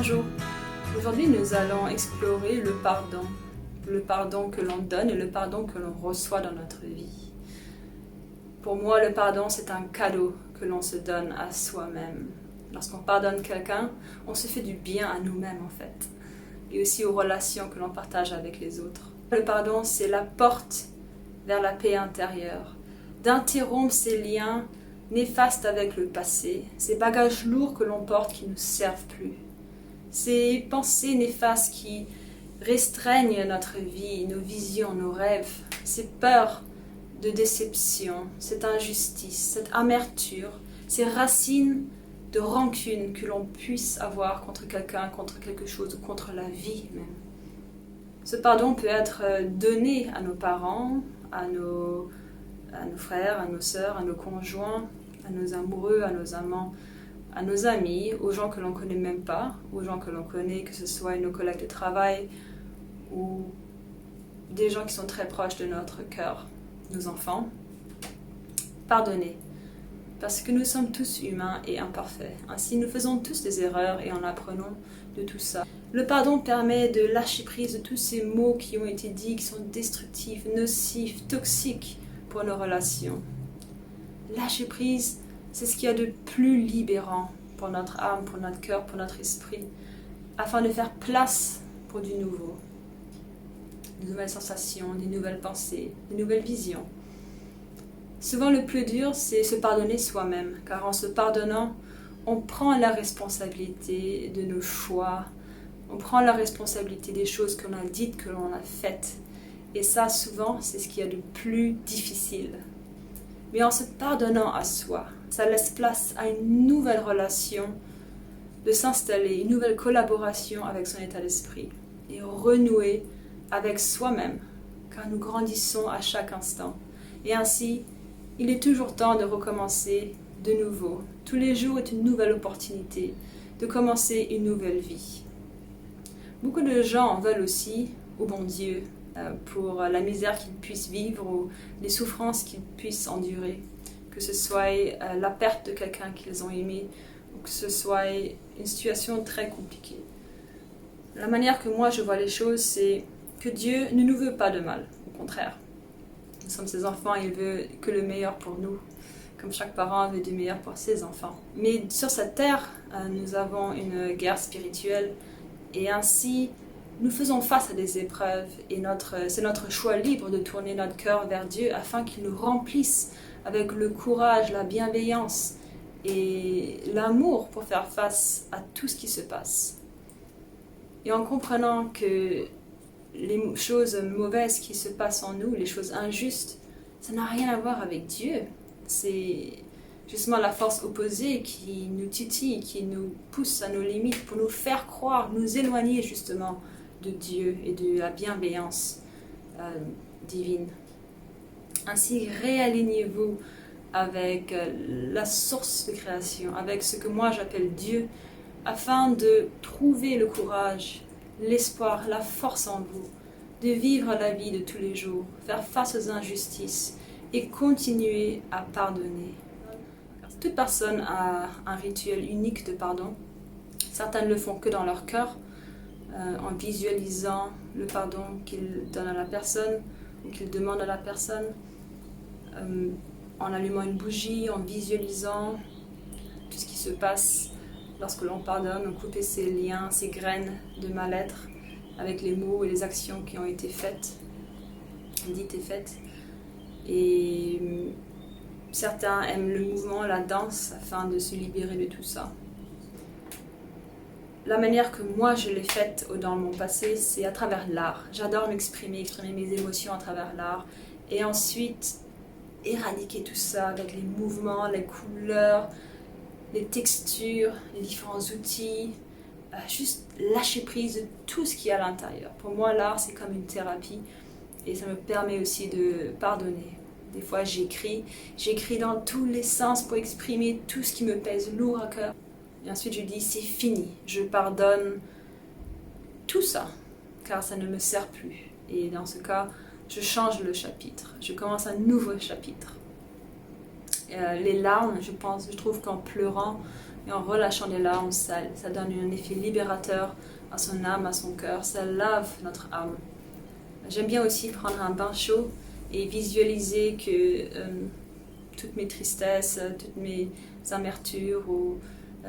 Bonjour, aujourd'hui nous allons explorer le pardon que l'on donne et le pardon que l'on reçoit dans notre vie. Pour moi, le pardon c'est un cadeau que l'on se donne à soi-même. Lorsqu'on pardonne quelqu'un, on se fait du bien à nous-mêmes en fait, et aussi aux relations que l'on partage avec les autres. Le pardon c'est la porte vers la paix intérieure, d'interrompre ces liens néfastes avec le passé, ces bagages lourds que l'on porte qui ne nous servent plus, ces pensées néfastes qui restreignent notre vie, nos visions, nos rêves, ces peurs de déception, cette injustice, cette amertume, ces racines de rancune que l'on puisse avoir contre quelqu'un, contre quelque chose, contre la vie même. Ce pardon peut être donné à nos parents, à nos frères, à nos sœurs, à nos conjoints, à nos amoureux, à nos amants, à nos amis, aux gens que l'on ne connaît même pas, aux gens que l'on connaît, que ce soit nos collègues de travail ou des gens qui sont très proches de notre cœur, nos enfants. Pardonnez, parce que nous sommes tous humains et imparfaits. Ainsi, nous faisons tous des erreurs et en apprenons de tout ça. Le pardon permet de lâcher prise de tous ces mots qui ont été dits, qui sont destructifs, nocifs, toxiques pour nos relations. Lâcher prise, c'est ce qu'il y a de plus libérant pour notre âme, pour notre cœur, pour notre esprit, afin de faire place pour du nouveau. De nouvelles sensations, des nouvelles pensées, des nouvelles visions. Souvent le plus dur, c'est se pardonner soi-même, car en se pardonnant, on prend la responsabilité de nos choix, on prend la responsabilité des choses que l'on a dites, que l'on a faites. Et ça, souvent, c'est ce qu'il y a de plus difficile. Mais en se pardonnant à soi, ça laisse place à une nouvelle relation de s'installer, une nouvelle collaboration avec son état d'esprit et renouer avec soi-même, car nous grandissons à chaque instant. Et ainsi, il est toujours temps de recommencer de nouveau. Tous les jours est une nouvelle opportunité de commencer une nouvelle vie. Beaucoup de gens veulent aussi au bon Dieu pour la misère qu'ils puissent vivre ou les souffrances qu'ils puissent endurer, que ce soit la perte de quelqu'un qu'ils ont aimé ou que ce soit une situation très compliquée. La manière que moi je vois les choses, c'est que Dieu ne nous veut pas de mal, au contraire. Nous sommes ses enfants et il veut que le meilleur pour nous, comme chaque parent veut du meilleur pour ses enfants. Mais sur cette terre, nous avons une guerre spirituelle et ainsi nous faisons face à des épreuves et c'est notre choix libre de tourner notre cœur vers Dieu afin qu'il nous remplisse avec le courage, la bienveillance et l'amour pour faire face à tout ce qui se passe. Et en comprenant que les choses mauvaises qui se passent en nous, les choses injustes, ça n'a rien à voir avec Dieu. C'est justement la force opposée qui nous titille, qui nous pousse à nos limites pour nous faire croire, nous éloigner justement de Dieu et de la bienveillance divine. Ainsi, réalignez-vous avec la source de création, avec ce que moi j'appelle Dieu, afin de trouver le courage, l'espoir, la force en vous, de vivre la vie de tous les jours, faire face aux injustices et continuer à pardonner. Toute personne a un rituel unique de pardon. Certains ne le font que dans leur cœur, en visualisant le pardon qu'ils donnent à la personne ou qu'ils demandent à la personne, en allumant une bougie, en visualisant tout ce qui se passe lorsque l'on pardonne, on coupe ces liens, ces graines de mal-être avec les mots et les actions qui ont été faites, dites et faites. Et certains aiment le mouvement, la danse, afin de se libérer de tout ça. La manière que moi je l'ai faite dans mon passé, c'est à travers l'art. J'adore exprimer mes émotions à travers l'art. Et ensuite, éradiquer tout ça avec les mouvements, les couleurs, les textures, les différents outils. Juste lâcher prise de tout ce qu'il y a à l'intérieur. Pour moi, l'art, c'est comme une thérapie. Et ça me permet aussi de pardonner. Des fois, j'écris dans tous les sens pour exprimer tout ce qui me pèse lourd à cœur. Et ensuite, je dis, c'est fini. Je pardonne tout ça, car ça ne me sert plus. Et dans ce cas, je change le chapitre. Je commence un nouveau chapitre. Les larmes, je trouve qu'en pleurant et en relâchant les larmes, ça donne un effet libérateur à son âme, à son cœur, ça lave notre âme. J'aime bien aussi prendre un bain chaud et visualiser que toutes mes tristesses, toutes mes amertumes ou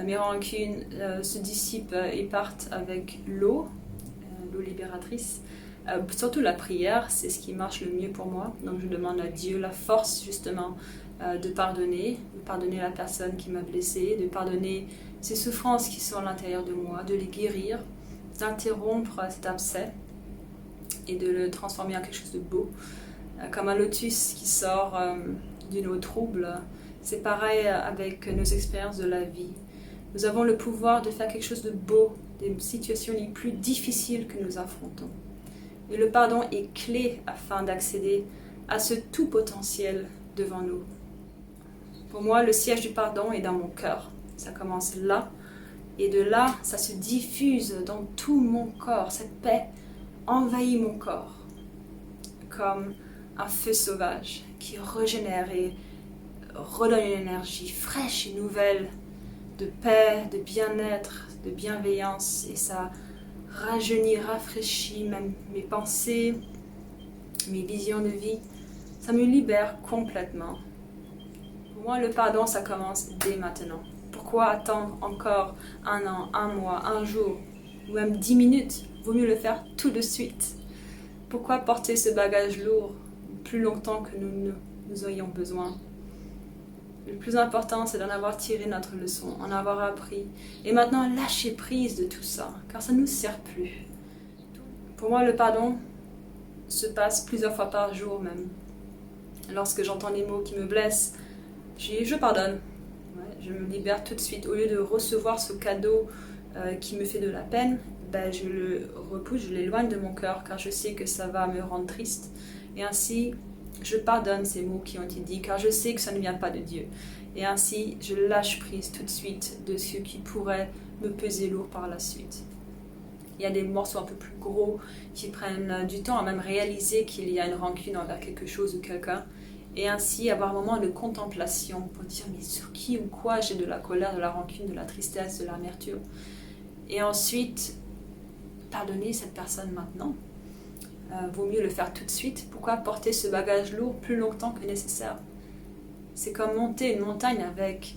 mes rancunes se dissipent et partent avec l'eau libératrice. Surtout la prière, c'est ce qui marche le mieux pour moi. Donc je demande à Dieu la force justement de pardonner la personne qui m'a blessée, de pardonner ces souffrances qui sont à l'intérieur de moi, de les guérir, d'interrompre cet abcès et de le transformer en quelque chose de beau. Comme un lotus qui sort d'une eau trouble, c'est pareil avec nos expériences de la vie. Nous avons le pouvoir de faire quelque chose de beau des situations les plus difficiles que nous affrontons. Et le pardon est clé afin d'accéder à ce tout potentiel devant nous. Pour moi, le siège du pardon est dans mon cœur. Ça commence là, et de là, ça se diffuse dans tout mon corps. Cette paix envahit mon corps, comme un feu sauvage qui régénère et redonne une énergie fraîche et nouvelle, de paix, de bien-être, de bienveillance, et ça rajeunit, rafraîchit même mes pensées, mes visions de vie. Ça me libère complètement. Pour moi, le pardon, ça commence dès maintenant. Pourquoi attendre encore 1 an, 1 mois, 1 jour, ou même 10 minutes? Vaut mieux le faire tout de suite. Pourquoi porter ce bagage lourd plus longtemps que nous ayons besoin? Le plus important, c'est d'en avoir tiré notre leçon, en avoir appris, et maintenant lâcher prise de tout ça, car ça ne nous sert plus. Pour moi, le pardon se passe plusieurs fois par jour même. Lorsque j'entends les mots qui me blessent, je pardonne. Je me libère tout de suite. Au lieu de recevoir ce cadeau qui me fait de la peine, je le repousse, je l'éloigne de mon cœur, car je sais que ça va me rendre triste. Et ainsi, je pardonne ces mots qui ont été dits, car je sais que ça ne vient pas de Dieu. Et ainsi, je lâche prise tout de suite de ce qui pourrait me peser lourd par la suite. Il y a des morceaux un peu plus gros qui prennent du temps à même réaliser qu'il y a une rancune envers quelque chose ou quelqu'un. Et ainsi, avoir un moment de contemplation pour dire mais sur qui ou quoi j'ai de la colère, de la rancune, de la tristesse, de l'amertume. Et ensuite, pardonner cette personne maintenant. Vaut mieux le faire tout de suite. Pourquoi porter ce bagage lourd plus longtemps que nécessaire? C'est comme monter une montagne avec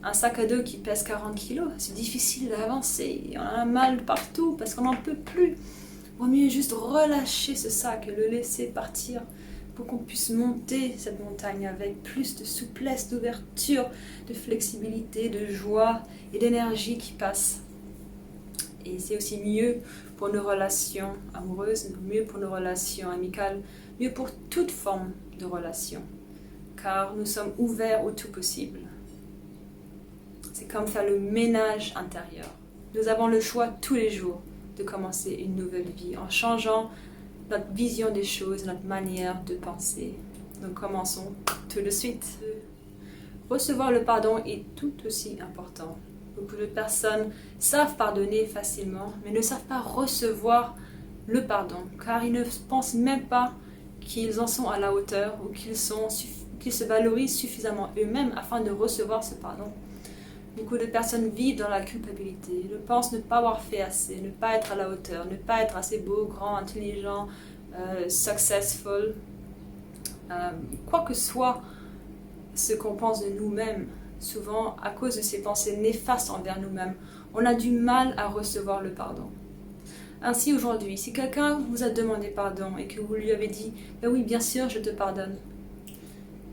un sac à dos qui pèse 40 kilos. C'est difficile d'avancer. On a mal partout parce qu'on n'en peut plus. Vaut mieux juste relâcher ce sac et le laisser partir pour qu'on puisse monter cette montagne avec plus de souplesse, d'ouverture, de flexibilité, de joie et d'énergie qui passe. Et c'est aussi mieux pour nos relations amoureuses, mieux pour nos relations amicales, mieux pour toute forme de relation, car nous sommes ouverts au tout possible. C'est comme faire le ménage intérieur. Nous avons le choix tous les jours de commencer une nouvelle vie en changeant notre vision des choses, notre manière de penser. Donc commençons tout de suite. Recevoir le pardon est tout aussi important. Beaucoup de personnes savent pardonner facilement, mais ne savent pas recevoir le pardon, car ils ne pensent même pas qu'ils en sont à la hauteur ou qu'ils se valorisent suffisamment eux-mêmes afin de recevoir ce pardon. Beaucoup de personnes vivent dans la culpabilité, ne pensent ne pas avoir fait assez, ne pas être à la hauteur, ne pas être assez beau, grand, intelligent, successful, quoi que soit ce qu'on pense de nous-mêmes. Souvent, à cause de ces pensées néfastes envers nous-mêmes, on a du mal à recevoir le pardon. Ainsi, aujourd'hui, si quelqu'un vous a demandé pardon et que vous lui avez dit « Ben oui, bien sûr, je te pardonne »,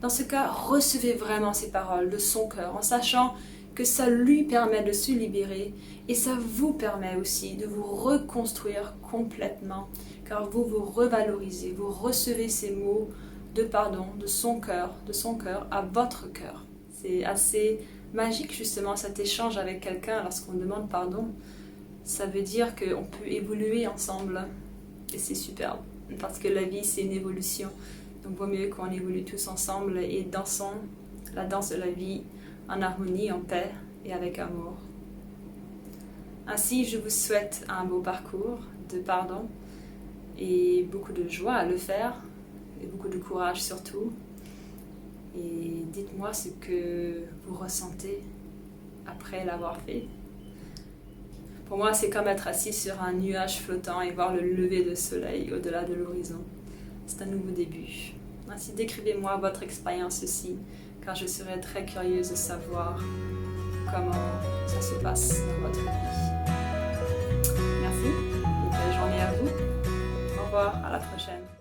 dans ce cas, recevez vraiment ces paroles de son cœur, en sachant que ça lui permet de se libérer et ça vous permet aussi de vous reconstruire complètement, car vous vous revalorisez, vous recevez ces mots de pardon de son cœur à votre cœur. C'est assez magique justement cet échange avec quelqu'un lorsqu'on demande pardon. Ça veut dire qu'on peut évoluer ensemble et c'est superbe parce que la vie c'est une évolution. Donc vaut mieux qu'on évolue tous ensemble et dansons la danse de la vie en harmonie, en paix et avec amour. Ainsi, je vous souhaite un beau parcours de pardon et beaucoup de joie à le faire et beaucoup de courage surtout. Et dites-moi ce que vous ressentez après l'avoir fait. Pour moi, c'est comme être assis sur un nuage flottant et voir le lever de soleil au-delà de l'horizon. C'est un nouveau début. Ainsi, décrivez-moi votre expérience aussi, car je serais très curieuse de savoir comment ça se passe dans votre vie. Merci et belle journée à vous. Au revoir, à la prochaine.